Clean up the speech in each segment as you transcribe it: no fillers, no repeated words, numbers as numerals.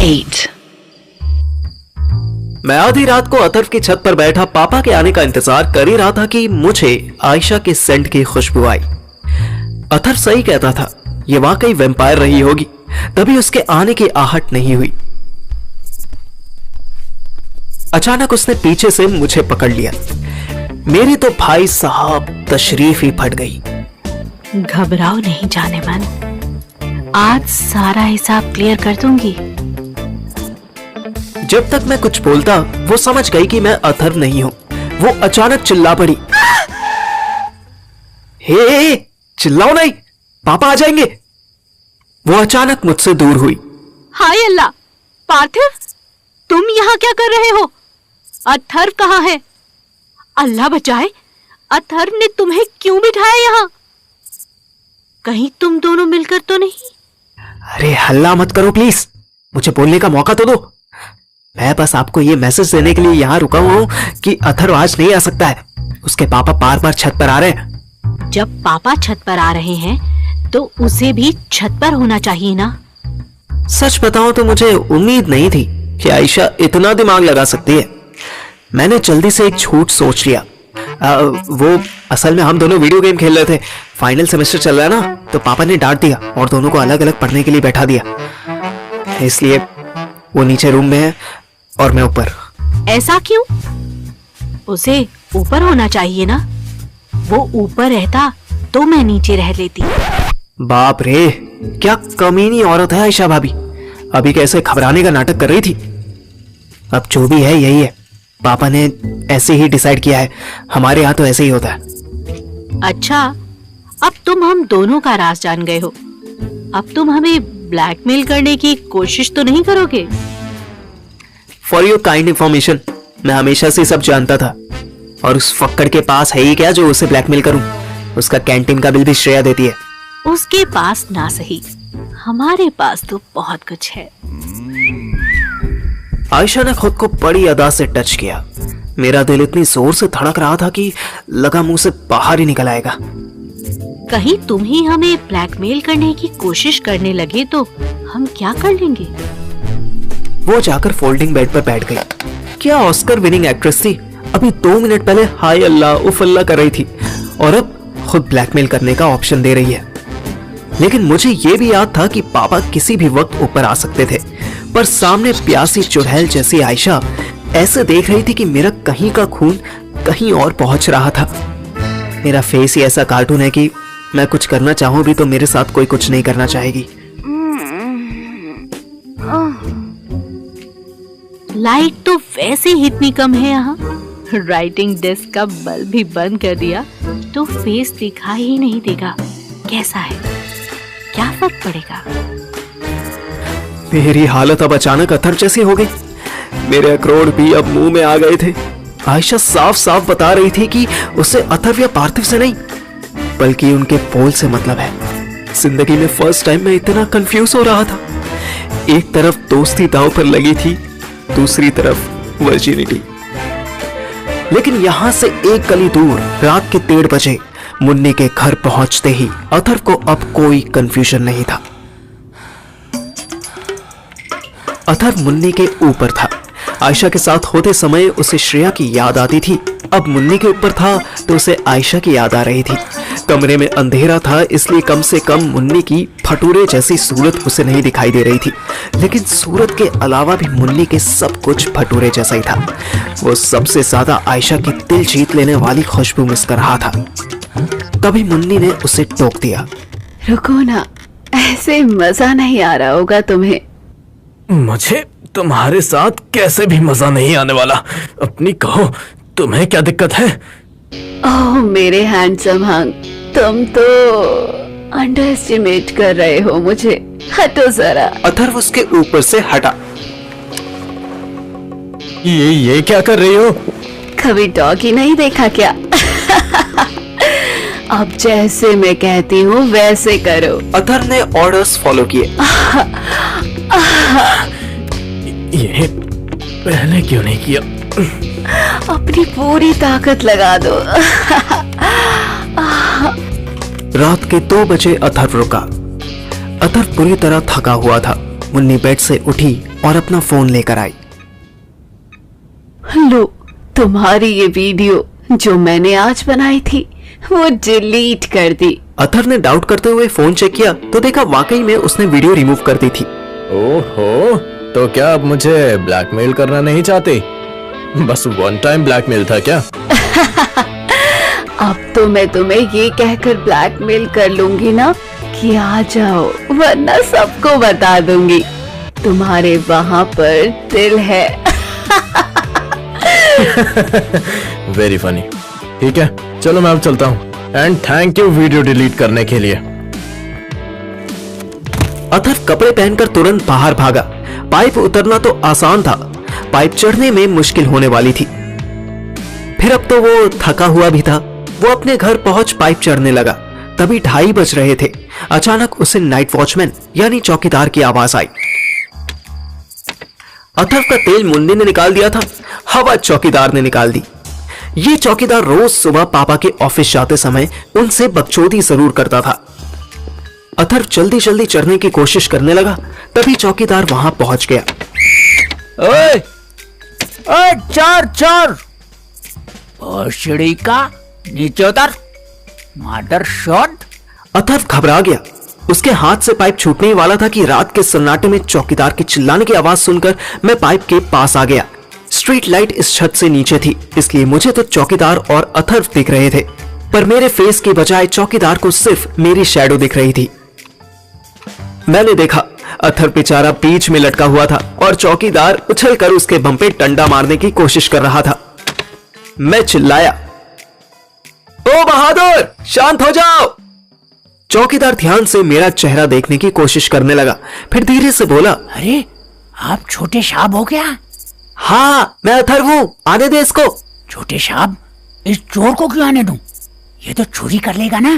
8. मैं आधी रात को अथर्व की छत पर बैठा पापा के आने का इंतजार कर ही रहा था कि मुझे आयशा के सेंट की खुशबू आई। अथर्व सही कहता था, ये वाकई वैम्पायर रही होगी, तभी उसके आने की आहट नहीं हुई। अचानक उसने पीछे से मुझे पकड़ लिया। मेरी तो भाई साहब तशरीफ ही फट गई। घबराओ नहीं जाने मन, आज सारा हिसाब क्लियर कर दूंगी। जब तक मैं कुछ बोलता वो समझ गई कि मैं अथर्व नहीं हूं। वो अचानक चिल्ला पड़ी, हे चिल्लाओ नहीं, पापा आ जाएंगे। वो अचानक मुझसे दूर हुई। हाय अल्लाह, पार्थिव तुम यहां क्या कर रहे हो? अथर्व कहाँ है? अल्लाह बचाए, अथर्व ने तुम्हें क्यों बिठाया यहां? कहीं तुम दोनों मिलकर तो नहीं? अरे हल्ला मत करो प्लीज, मुझे बोलने का मौका तो दो। मैं बस आपको ये मैसेज देने के लिए यहाँ रुका हुआ हूँ कि अथर्व आज नहीं आ सकता है। उसके पापा बार बार छत पर आ रहे हैं। जब पापा छत पर आ रहे हैं तो उसे भी छत पर होना चाहिए ना? सच बताऊं तो मुझे उम्मीद नहीं थी कि आयशा इतना दिमाग लगा सकती है। मैंने जल्दी से एक झूठ सोच लिया। वो असल में हम दोनों वीडियो गेम खेल रहे थे। फाइनल सेमेस्टर चल रहा है ना, तो पापा ने डांट दिया और दोनों को अलग अलग पढ़ने के लिए बैठा दिया। इसलिए वो नीचे रूम में है और मैं ऊपर। ऐसा क्यों? उसे ऊपर होना चाहिए ना। वो ऊपर रहता तो मैं नीचे रह लेती। बाप रे, क्या कमीनी औरत है आयशा भाभी। अभी कैसे घबराने का नाटक कर रही थी। अब जो भी है यही है, पापा ने ऐसे ही डिसाइड किया है। हमारे यहाँ तो ऐसे ही होता है। अच्छा, अब तुम हम दोनों का राज जान गए हो। अब तुम हमें ब्लैकमेल करने की कोशिश तो नहीं करोगे? फॉर योर काइंड इंफॉर्मेशन, मैं हमेशा से सब जानता था। और उस फक्कड़ के पास है ही क्या जो उसे ब्लैकमेल करूं। उसका कैंटीन का बिल भी श्रेया देती है। उसके पास ना सही, हमारे पास तो बहुत कुछ है। आयशा ने खुद को बड़ी अदा से टच किया। मेरा दिल इतनी जोर से धड़क रहा था कि लगा मुंह से बाहर ही निकल आएगा। कहीं तुम ही हमें ब्लैकमेल करने की कोशिश करने लगे तो हम क्या कर लेंगे? वो जाकर फोल्डिंग बेड पर बैठ गई। क्या ऑस्कर विनिंग एक्ट्रेस थी। अभी 2 मिनट पहले हाय अल्लाह उफ अल्लाह कर रही थी और अब खुद ब्लैकमेल करने का ऑप्शन दे रही है। लेकिन मुझे ये भी याद था कि पापा किसी भी वक्त ऊपर आ सकते थे, पर सामने प्यासी चुड़ैल जैसी आयशा ऐसे देख रही थी कि मेरा कहीं का खून कहीं और पहुंच रहा था। मेरा फेस ही ऐसा कार्टून है कि मैं कुछ करना चाहूं भी तो मेरे साथ कोई कुछ नहीं करना चाहेगी। लाइट तो वैसे ही इतनी कम है यहाँ। राइटिंग डेस्क का बल्ब भी बंद कर दिया तो फेस दिखाई ही नहीं देगा। कैसा है, क्या फर्क पड़ेगा? मेरी हालत अब अचानक अथर्व जैसी हो गई। मेरे अखरोट भी अब मुंह में आ गए थे। आयशा साफ साफ बता रही थी कि उसे अथर्व या पार्थिव से नहीं बल्कि उनके बोल से मतलब है। जिंदगी में फर्स्ट टाइम मैं इतना कंफ्यूज हो रहा था। एक तरफ दोस्ती दांव पर लगी थी, दूसरी तरफ वर्जिनिटी। लेकिन यहां से एक गली दूर रात के 1:30 बजे मुन्नी के घर पहुंचते ही अथर्व को अब कोई कंफ्यूजन नहीं था। अथर्व मुन्नी के ऊपर था। आयशा के साथ होते समय उसे श्रेया की याद आती थी। अब मुन्नी के ऊपर था तो उसे आयशा की याद आ रही थी। कमरे में अंधेरा था, इसलिए कम से कम मुन्नी की फटूरे जैसी सूरत उसे नहीं दिखाई दे रही थी। लेकिन सूरत के अलावा भी मुन्नी के सब कुछ फटूरे जैसा ही था। वो सबसे ज्यादा आयशा की दिल जीत लेने वाली खुशबू मिस कर रहा था। तभी मुन्नी ने उसे टोक दिया, रुको ना, ऐसे मजा नहीं आ रहा होगा तुम्हें। मुझे तुम्हारे साथ कैसे भी मजा नहीं आने वाला। अपनी कहो, तुम्हें क्या दिक्कत है? ओह मेरे हैंडसम हंग, तुम तो अंडर एस्टिमेट कर रहे हो मुझे। हटो जरा। अथर्व उसके ऊपर से हटा। ये क्या कर रही हो? कभी डॉगी नहीं देखा क्या? अब जैसे मैं कहती हूँ वैसे करो। अथर्व ने ऑर्डर्स फॉलो किए। ये पहले क्यों नहीं किया? अपनी पूरी ताकत लगा दो। रात के 2 बजे अथर्व रुका। अथर्व पूरी तरह थका हुआ था। मुन्नी बेड से उठी और अपना फोन लेकर आई। लो, तुम्हारी ये वीडियो जो मैंने आज बनाई थी वो डिलीट कर दी। अथर ने डाउट करते हुए फोन चेक किया तो देखा वाकई में उसने वीडियो रिमूव कर दी थी। ओहो, तो क्या अब मुझे ब्लैकमेल करना नहीं चाहती? बस वन टाइम ब्लैकमेल था क्या? अब तो मैं तुम्हें ये कहकर ब्लैकमेल कर लूंगी ना कि आ जाओ, वरना सबको बता दूंगी तुम्हारे वहां पर दिल है। Very funny. ठीक है, चलो मैं अब चलता हूँ। And thank you video delete करने के लिए। अथर कपड़े पहनकर तुरंत बाहर भागा। पाइप उतरना तो आसान था, पाइप चढ़ने में मुश्किल होने वाली थी। फिर अब तो वो थका हुआ भी था। वो अपने घर पहुंच पाइप चढ़ने लगा। तभी 2:30 बज रहे थे। अचानक उसे नाइट वॉचमैन यानी चौकीदार की आवाज आई। अथर का तेल मुन्नी ने निकाल दिया था, हवा चौकीदार ने निकाल दी। ये चौकीदार रोज सुबह पापा के ऑफिस जाते समय उनसे बकचोदी जरूर करता था। अथर जल्दी जल्दी चढ़ने की कोशिश करने लगा, तभी चौकीदार वहां पहुंच गया। ओए, ओए, चोर सीढ़ी का नीचे उतर, मदर शॉट। अथर घबरा गया। उसके हाथ से पाइप छूटने ही वाला था कि रात के सन्नाटे में चौकीदार के चिल्लाने की आवाज सुनकर मैं पाइप के पास आ गया। स्ट्रीट लाइट इस छत से नीचे थी, इसलिए मुझे तो चौकीदार और अथर दिख रहे थे, पर मेरे फेस के बजाय चौकीदार को सिर्फ मेरी शैडो दिख रही थी। मैंने देखा अथर बेचारा बीच में लटका हुआ था और चौकीदार उछलकर उसके बम पे डंडा मारने की कोशिश कर रहा था। मैं चिल्लाया, ओ बहादुर, शांत हो जाओ। चौकीदार ध्यान से मेरा चेहरा देखने की कोशिश करने लगा, फिर धीरे से बोला, अरे, आप छोटे साहब हो क्या? हाँ, मैं अथर हूँ, आने दे इसको। छोटे साहब, इस चोर को क्यों आने दूं? ये तो चोरी कर लेगा ना,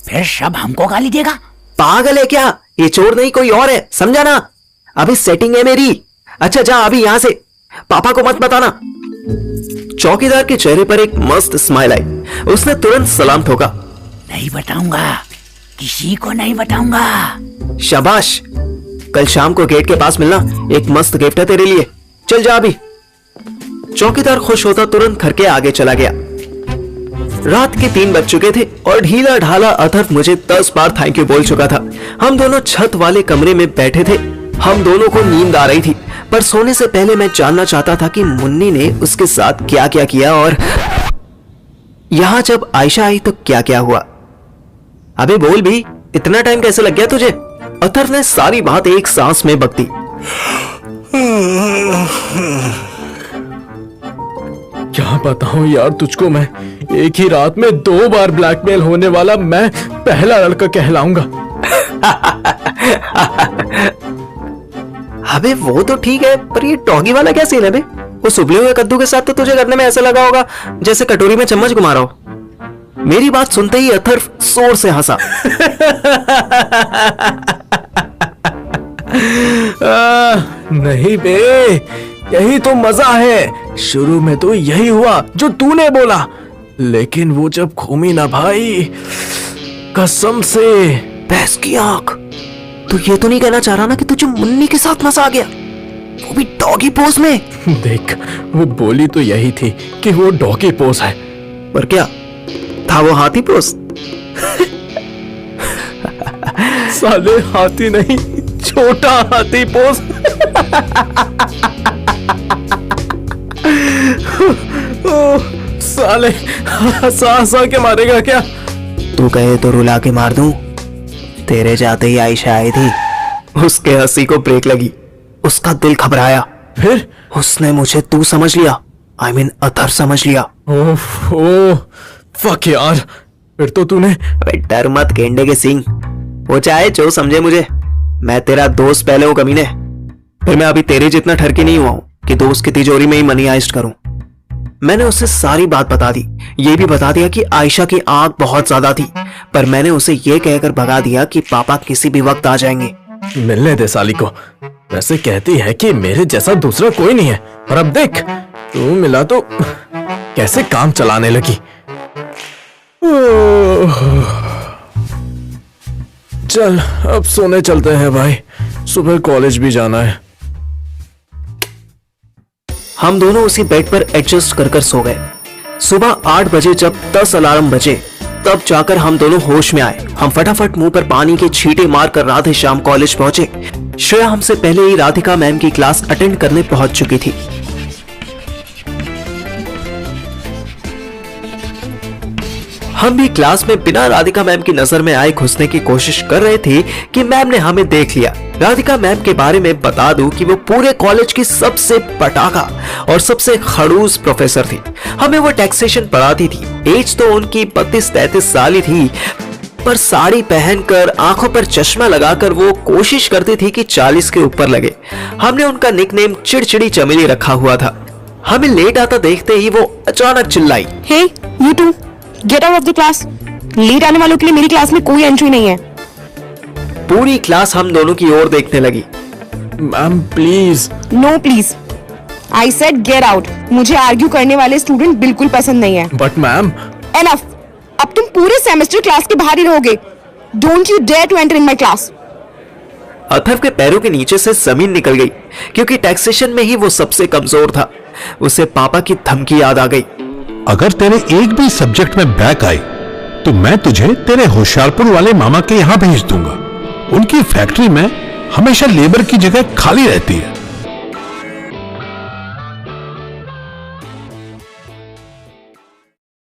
फिर सब हमको गाली देगा। पागल है क्या? ये चोर नहीं कोई और है, समझा ना? अभी सेटिंग है मेरी। अच्छा जा अभी यहां से, पापा को मत बताना। चौकीदार के चेहरे पर एक मस्त स्माइल आई। उसने तुरंत सलाम ठोका। नहीं बताऊंगा, किसी को नहीं बताऊंगा। शाबाश, कल शाम को गेट के पास मिलना, एक मस्त गिफ्ट है तेरे लिए। चल जा अभी। चौकीदार खुश होता तुरंत घर के आगे चला गया। रात के 3 बज चुके थे और ढीला ढाला अथर मुझे 10 बार थैंक यू बोल चुका था। हम दोनों छत वाले कमरे में बैठे थे। हम दोनों को नींद आ रही थी, पर सोने से पहले मैं जानना चाहता था कि मुन्नी ने उसके साथ क्या क्या किया और यहां जब आयशा आई तो क्या क्या हुआ। अबे बोल भी, इतना टाइम कैसे लग गया तुझे? अथर ने सारी बात एक सांस में बक दी। क्या बताऊं यार तुझको, मैं एक ही रात में 2 बार ब्लैकमेल होने वाला मैं पहला लड़का कहलाऊंगा। अबे वो तो ठीक है, पर ये डॉगी वाला क्या सीन है बे? वो सुबले हुए कद्दू के साथ तो तुझे करने में ऐसा लगा होगा जैसे कटोरी में चम्मच घुमा रहा हो। मेरी बात सुनते ही अथर जोर से हंसा। नहीं बे, यही तो मजा है। शुरू में तो यही हुआ जो तूने बोला, लेकिन वो जब घूमी ना भाई, कसम से। भैंस की आंख, तू ये तो नहीं कहना चाह रहा ना कि तुझे मुन्नी के साथ मजा आ गया, वो भी डॉगी पोज में? देख, वो बोली तो यही थी कि वो डॉगी पोज है, पर क्या था वो हाथी पोज? साले हाथी नहीं, छोटा हाथी पोज। साले हंसा हंसा के मारेगा क्या? तू कहे तो रुला के मार दूं। तेरे जाते ही आयशा आई थी, उसके हंसी को ब्रेक लगी, उसका दिल घबराया। फिर उसने मुझे तू समझ लिया, I mean अथर समझ लिया। ओह फक यार, फिर तो तूने। अबे डर मत गेंडे के सींग, वो चाहे जो समझे मुझे, मैं तेरा दोस्त पहले हूं कमीने। फिर मैं अभी तेरे जितना ठरकी नहीं हुआ हूं कि दोस्त की तिजोरी में ही मनी हाइस्ट करूं। मैंने उसे सारी बात बता दी, ये भी बता दिया कि आयशा की आंख बहुत ज्यादा थी, पर मैंने उसे ये कहकर भगा दिया कि पापा किसी भी वक्त आ जाएंगे। मिलने दे साली को, वैसे कहती है कि मेरे जैसा दूसरा कोई नहीं है, और अब देख तू मिला तो कैसे काम चलाने लगी। चल अब सोने चलते हैं भाई, सुबह कॉलेज भी जाना है। हम दोनों उसी बेड पर एडजस्ट कर सो गए। सुबह 8 बजे जब 10 अलार्म बजे तब जाकर हम दोनों होश में आए। हम फटाफट मुंह पर पानी के छींटे मारकर राधे श्याम कॉलेज पहुंचे। श्रेया हमसे पहले ही राधिका मैम की क्लास अटेंड करने पहुंच चुकी थी। हम भी क्लास में बिना राधिका मैम की नजर में आए घुसने की कोशिश कर रहे थे कि मैम ने हमें देख लिया। राधिका मैम के बारे में बता दूं कि वो पूरे कॉलेज की सबसे पटाखा और सबसे खड़ूस प्रोफेसर थी। हमें वो टैक्सेशन पढ़ाती थी। एज तो उनकी 32-33 साल ही थी, पर साड़ी पहनकर आंखों पर चश्मा लगाकर वो कोशिश करती थी कि 40 के ऊपर लगे। हमने उनका निकनेम चिड़चिड़ी चमेली रखा हुआ था। हमें लेट आता देखते ही वो अचानक चिल्लाई, hey you two, get out of the class. Late आने वालों के लिए मेरी क्लास में कोई एंट्री नहीं है। पूरी क्लास हम दोनों की ओर देखने लगी। Ma'am please. No please, I said get out. मुझे आर्ग्यू करने वाले स्टूडेंट बिल्कुल पसंद नहीं है। But ma'am. एनफ, अब तुम पूरे सेमेस्टर क्लास के बाहर ही रहोगे। Don't you dare to enter in my class. Atharva के पैरों के नीचे से जमीन निकल गई, क्योंकि टैक्सेशन में ही वो सबसे कमजोर था। उसे पापा की धमकी याद आ गई। अगर तेरे एक भी सब्जेक्ट में बैक आई तो मैं तुझे तेरे होशियारपुर वाले मामा के यहां भेज दूंगा। उनकी फैक्ट्री में हमेशा लेबर की जगह खाली रहती है।